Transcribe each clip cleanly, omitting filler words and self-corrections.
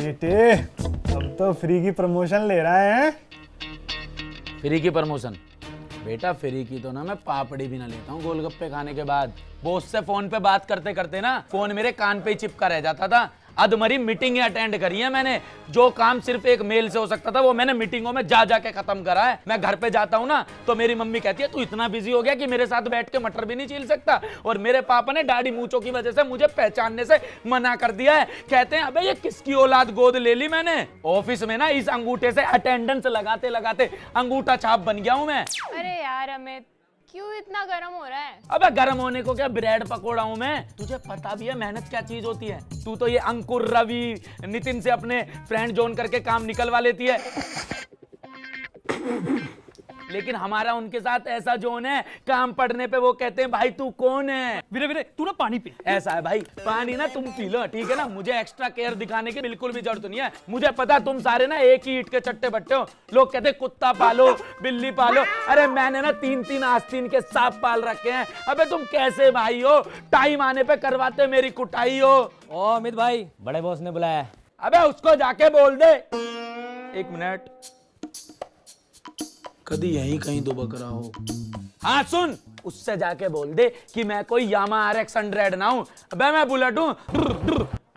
बेटे अब तो फ्री की प्रमोशन ले रहा है। फ्री की प्रमोशन? बेटा फ्री की तो ना मैं पापड़ी भी ना लेता हूँ गोलगप्पे खाने के बाद। बॉस से फोन पे बात करते करते ना फोन मेरे कान पे ही चिपका रह जाता था। अधमरी मीटिंगें अटेंड करी है मैंने। जो काम सिर्फ एक मेल से हो सकता था वो मैंने मीटिंगों में जा जाके खत्म करा है। मैं घर पे जाता हूँ ना तो मेरी मम्मी कहती है तू इतना बिजी हो गया कि मेरे साथ बैठ के मटर भी नहीं छील सकता। और मेरे पापा ने दाढ़ी मूंछों की वजह से मुझे पहचानने से मना कर दिया है। कहते हैं अबे ये किसकी औलाद गोद ले ली मैंने। ऑफिस में ना इस अंगूठे से अटेंडेंस लगाते लगाते अंगूठा छाप बन गया हूं मैं। अरे यार अमित, क्यों इतना गर्म हो रहा है? अबे गर्म होने को क्या ब्रेड पकोड़ा हूं मैं। तुझे पता भी है मेहनत क्या चीज होती है। तू तो ये अंकुर, रवि, नितिन से अपने फ्रेंड जोन करके काम निकलवा लेती है। लेकिन हमारा उनके साथ ऐसा जोन है, काम पड़ने पे वो कहते हैं भाई तू कौन है। वीरे वीरे तू ना पानी पी। ऐसा है भाई, पानी ना तुम पी लो, ठीक है ना। मुझे एक्स्ट्रा केयर दिखाने की बिल्कुल भी जरूरत नहीं है। मुझे पता तुम सारे ना एक ही ईंट के चट्टे बट्टे हो। लोग कहते कुत्ता पालो, बिल्ली पालो। अरे मैंने ना 3-3 आस्तीन के सांप पाल रखे हैं। अबे तुम कैसे भाई हो, टाइम आने पे करवाते मेरी कुटाई हो। ओ अमित भाई, बड़े बॉस ने बुलाया। अबे उसको जाके बोल दे। एक मिनट, कभी यहीं कहीं दुबक रहा हो। हाँ सुन, उससे जाके बोल दे कि मैं कोई यामा RX 100 ना हूं। अबे मैं बुलेट हूं,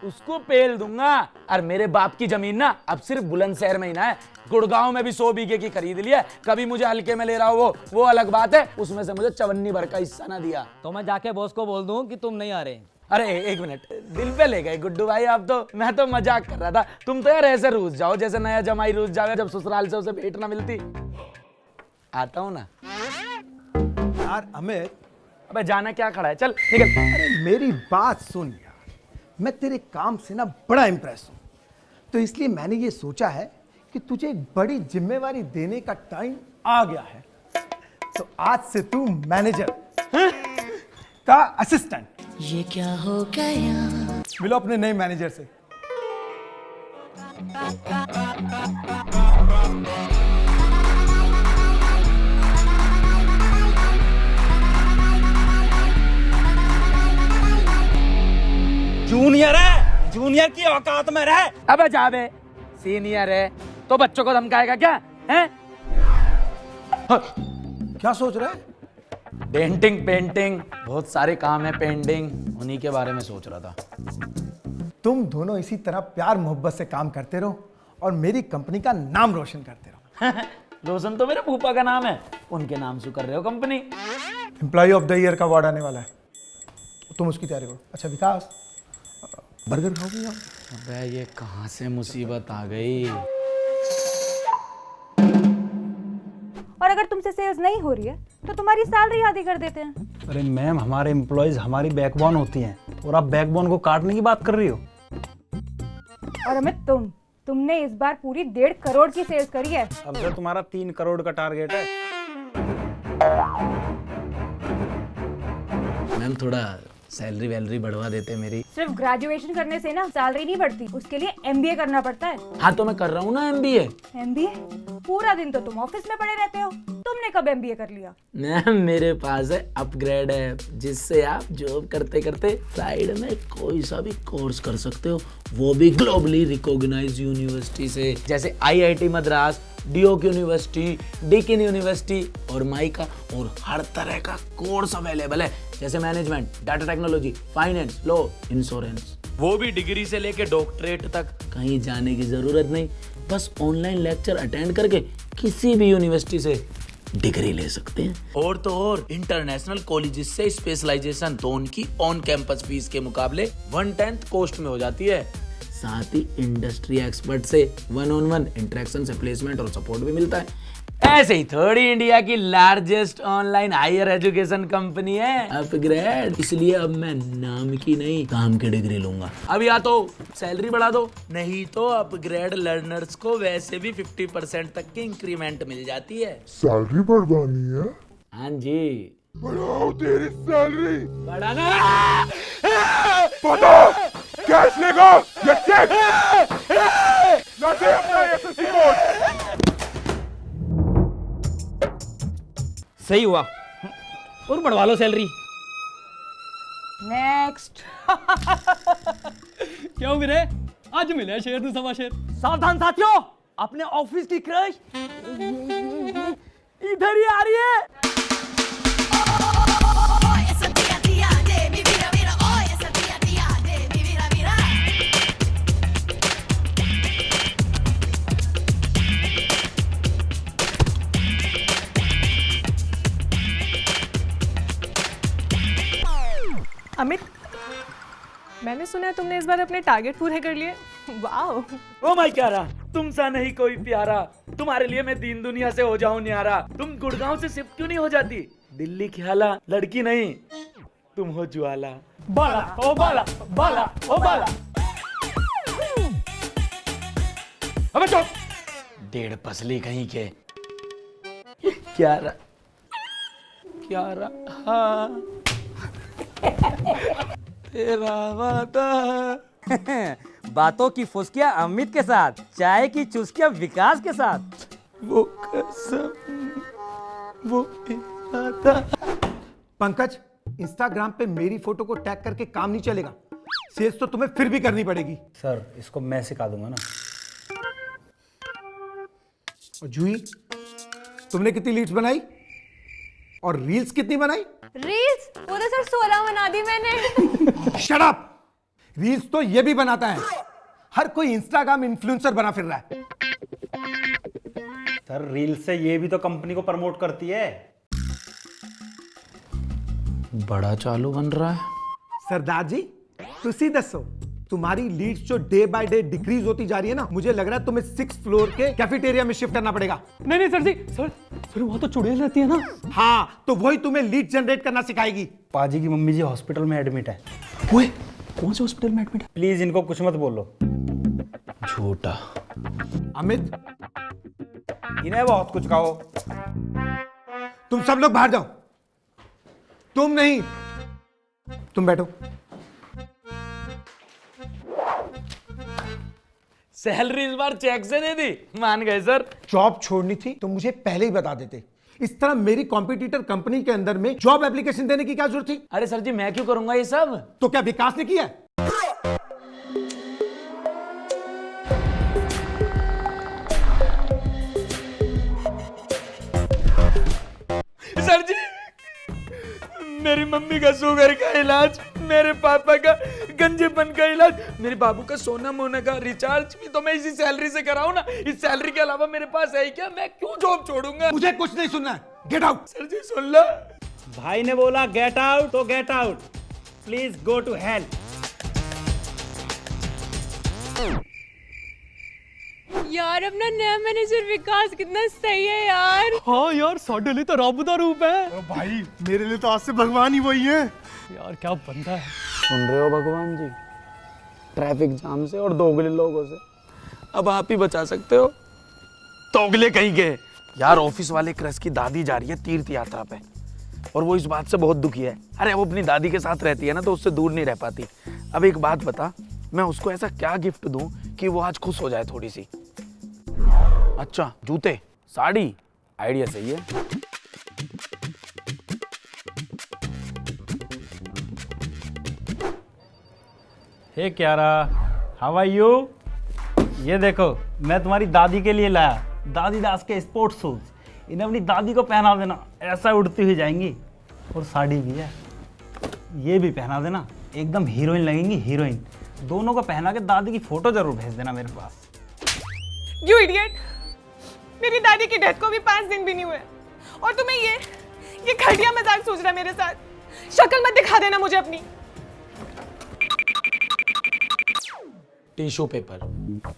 उसको पेल दूंगा। और मेरे बाप की जमीन ना अब सिर्फ बुलंदशहर में ही ना है, गुड़गांव में भी 100 बीघे की खरीद ली है। कभी मुझे हल्के में ले रहा हो वो अलग बात है। उसमें से मुझे 54 भर का हिस्सा ना दिया तो मैं जाके बॉस को बोल दूं कि तुम नहीं आ रहे। अरे एक मिनट, दिल पे ले गए गुड्डू भाई आप तो। मैं तो मजाक कर रहा था। तुम तो यार ऐसे रूस जाओ जैसे नया जमाई रूस जावे जब ससुराल से उसे भेंट ना मिलती। आता हूं ना यार अमित, अबे जाना क्या खड़ा है, चल निकल। अरे मेरी बात सुन यार, मैं तेरे काम से ना बड़ा इंप्रेस हूं। तो इसलिए मैंने ये सोचा है कि तुझे एक बड़ी जिम्मेवारी देने का टाइम आ गया है। तो आज से तू मैनेजर का असिस्टेंट। ये क्या हो गया? मिलो अपने नए मैनेजर से। जूनियर है, जूनियर की औकात में रह। अबे जावे, सीनियर है तो बच्चों को धमकाएगा क्या है? क्या सोच रहा है? पेंटिंग पेंटिंग बहुत सारे काम है पेंडिंग, उन्हीं के बारे में सोच रहा था। तुम दोनों इसी तरह प्यार मोहब्बत से काम करते रहो और मेरी कंपनी का नाम रोशन करते रहो। रोशन तो मेरे फूफा का नाम है, उनके नाम से कर रहे हो company. Employ of the year का अवार्ड आने वाला है, तुम उसकी तैयारी करो। अच्छा विकास, बर्गर खाओगे आप? अबे ये कहाँ से मुसीबत आ गई। और अगर तुमसे सेल्स नहीं हो रही है तो तुम्हारी सैलरी आधी कर देते हैं। अरे मैम, हमारे एम्प्लॉयज हमारी बैकबोन होती हैं और आप बैकबोन को काटने की बात कर रही हो। और अमित तुमने इस बार पूरी 1.5 करोड़ की सेल्स करी है। अब से तुम्हारा 3 करोड़ का टारगेट है। मैम थोड़ा सैलरी वैलरी बढ़वा देते मेरी। सिर्फ ग्रेजुएशन करने से ना सैलरी नहीं बढ़ती, उसके लिए MBA करना पड़ता है। हाँ तो मैं कर रहा हूँ ना MBA। MBA? पूरा दिन तो तुम ऑफिस में पड़े रहते हो, तुमने कब MBA कर लिया? मैम मेरे पास है अपग्रेड ऐप, जिससे आप जॉब करते करते साइड में कोई सा भी कोर्स कर सकते हो, वो भी ग्लोबली रिकॉग्नाइज्ड यूनिवर्सिटी से, जैसे IIT Madras, Duke university, Deakin university और माइका। और हर तरह का कोर्स अवेलेबल है, जैसे management, data technology, finance, law, insurance. वो भी डिग्री से लेके डॉक्टरेट तक। कहीं जाने की जरूरत नहीं, बस ऑनलाइन लेक्चर अटेंड करके किसी भी यूनिवर्सिटी से डिग्री ले सकते हैं। और तो और इंटरनेशनल कॉलेजेस से स्पेशलाइजेशन तो उनकी ऑन कैंपस फीस के मुकाबले 1/10 कॉस्ट में हो जाती है। साथ ही इंडस्ट्री एक्सपर्ट से 1-on-1 इंटरेक्शन से प्लेसमेंट और सपोर्ट भी मिलता है। ऐसे ही थोड़ी इंडिया की largest online higher education company है अपग्रेड। इसलिए अब मैं नाम की नहीं काम की डिग्री लूंगा। अब या तो सैलरी बढ़ा दो, नहीं तो अपग्रेड लर्नर्स को वैसे भी 50% तक की इंक्रीमेंट मिल जाती है। सैलरी बढ़वानी है? हाँ जी, बढ़ाओ तेरी सैलरी। बढ़ाना। पता कैश लेगा या चेक? ना दे अपना SSC कोड। सही हुआ, और बढ़वा लो सैलरी। नेक्स्ट। क्यों वीरे, आज मिले शेर नु सवा शेर। सावधान साथियों, अपने ऑफिस की क्रश इधर ही आ रही है। अमित, मैंने सुना है तुमने इस बार अपने टारगेट पूरे कर लिए। वाओ। ओ माय प्यारा, तुम सा नहीं कोई प्यारा, तुम्हारे लिए मैं दीन दुनिया से हो जाऊं न्यारा। तुम गुड़गांव से शिफ्ट क्यों नहीं हो जाती? दिल्ली ख्याला, लड़की नहीं तुम हो ज्वाला। बाला ओ बाला, बाला ओ बाला। अबे चुप, डेढ़ पसली कहीं के। क्या रहा तेरा वादा। बातों की फुसकियां अमित के साथ, चाय की चुस्कियां विकास के साथ। वो कसम, वो इरादा। पंकज, इंस्टाग्राम पे मेरी फोटो को टैग करके काम नहीं चलेगा। सेल्स तो तुम्हें फिर भी करनी पड़ेगी। सर इसको मैं सिखा दूंगा ना। और जूही, तुमने कितनी लीड्स बनाई और रील्स कितनी बनाई? रील्स वो तो सर 16 बना दी मैंने। Shut up! रील्स तो ये भी बनाता है। हर कोई इंस्टाग्राम इन्फ्लुएंसर बना फिर रहा है। सर रील से ये भी तो कंपनी को प्रमोट करती है। बड़ा चालू बन रहा है। सरदार जी, तुसी दसो, तुम्हारी लीड्स जो डे बाय डे डिक्रीज होती जा रही है ना, मुझे लग रहा है तुम्हें 6th फ्लोर के कैफेटेरिया में शिफ्ट करना पड़ेगा। नहीं नहीं सर जी, सर वहाँ तो चुड़ैल रहती है ना। हाँ, तो वही तुम्हें लीड जनरेट करना सिखाएगी। पाजी की मम्मी जी हॉस्पिटल में एडमिट है। ओए, कौन से हॉस्पिटल में एडमिट है? प्लीज इनको कुछ मत बोलो। झूठा। अमित, इन्हें बहुत कुछ कहो। तुम सब लोग बाहर जाओ। तुम नहीं, तुम बैठो। सैलरी इस बार चेक से दे दी, मान गए सर। जॉब छोड़नी थी तो मुझे पहले ही बता देते। इस तरह मेरी कॉम्पिटिटर कंपनी के अंदर में जॉब एप्लीकेशन देने की क्या जरूरत थी? अरे सर जी, मैं क्यों करूंगा ये सब? तो क्या विकास ने किया है? सर जी, मेरी मम्मी का शुगर का इलाज, मेरे पापा का गंजेपन का इलाज, मेरे बाबू का सोना मोना का रिचार्ज भी तो मैं इसी सैलरी से कराऊं ना। इस सैलरी के अलावा मेरे पास है ही क्या? मैं क्यों जॉब छोड़ूंगा? मुझे कुछ नहीं सुनना है। Get out. सर जी सुन लो। भाई ने बोला गेट आउट तो get out. Please go to hell. यार अपना नया मैनेजर विकास कितना सही है यार। हाँ यार, साढ़े लिए तो रब दा रूप है। भाई, मेरे लिए तो आज से भगवान ही वही है। यार क्या बंदा है। सुन रहे हो भगवान जी, ट्रैफिक जाम से और दोगले लोगों से अब आप ही बचा सकते हो। दोगले कहीं के। यार ऑफिस वाले क्रश की दादी जा रही है तीर्थ यात्रा पे, और वो इस बात से बहुत दुखी है। अरे वो अपनी दादी के साथ रहती है ना, तो उससे दूर नहीं रह पाती। अब एक बात बता, मैं उसको ऐसा क्या गिफ्ट दूं कि वो आज खुश हो जाए थोड़ी सी? अच्छा, जूते, साड़ी, आइडिया सही है। हे क्यारा, हाउ आर यू? ये देखो, मैं तुम्हारी दादी के लिए लाया दादी दास के स्पोर्ट्स शूज। इन्हें अपनी दादी को पहना देना, ऐसा उड़ती हुई जाएंगी। और साड़ी भी है, ये भी पहना देना, एकदम हीरोइन लगेंगी, हीरोइन। दोनों को पहना के दादी की फोटो जरूर भेज देना मेरे पास। यू इडियट, मेरी दादी की डेथ को भी 5 दिन भी नहीं हुए और तुम्हें ये घटिया मजाक सोच रहा है मेरे साथ। शक्ल मत दिखा देना मुझे अपनी। Tissue paper.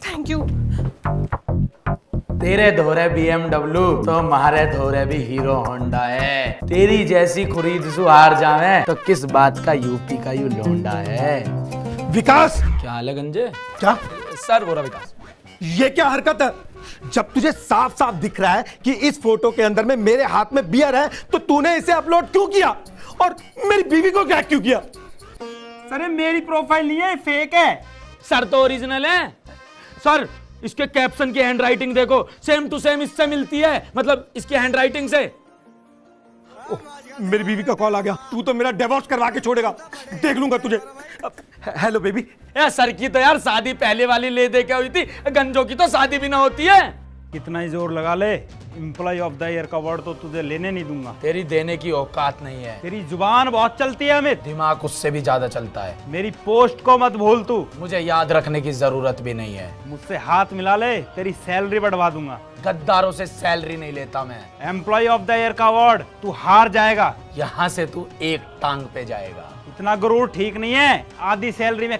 Thank you. तेरे धोरे BMW तो हमारे धोरे भी हीरो होंडा है। तेरी जैसी खुरीद सुहार जावे तो किस बात का यूपी का यू लोंडा है। विकास, क्या हाल है गंजे? क्या सर बोला विकास। ये क्या हरकत है? जब तुझे साफ साफ दिख रहा है कि इस फोटो के अंदर में मेरे हाथ में बियर है, तो तूने इसे अपलोड क्यों किया और मेरी बीवी को क्या क्यों किया? सर ये मेरी प्रोफाइल नहीं है, फेक है। सर तो ओरिजिनल है। सर इसके कैप्शन की हैंडराइटिंग देखो, सेम टू सेम इससे मिलती है, मतलब इसकी हैंडराइटिंग से। मेरी बीवी का कॉल आ गया, तू तो मेरा डिवोर्स करवा के छोड़ेगा, देख लूंगा तुझे। Hello baby. यार सर की तो यार शादी पहले वाली ले दे के हुई थी, गंजों की तो शादी भी ना होती है। कितना ही जोर लगा ले, एम्प्लॉय ऑफ द ईयर का अवार्ड तो तुझे लेने नहीं दूंगा। तेरी देने की औकात नहीं है। तेरी जुबान बहुत चलती है अमित, दिमाग उससे भी ज्यादा चलता है। मेरी पोस्ट को मत भूल तू। मुझे याद रखने की जरूरत भी नहीं है। मुझसे हाथ मिला ले, तेरी सैलरी बढ़वा दूंगा। गद्दारों से सैलरी नहीं लेता मैं। एम्प्लॉय ऑफ द ईयर का अवार्ड तू हार जाएगा। यहाँ से तू एक टांग पे जाएगा। इतना गुरूर ठीक नहीं है, आधी सैलरी में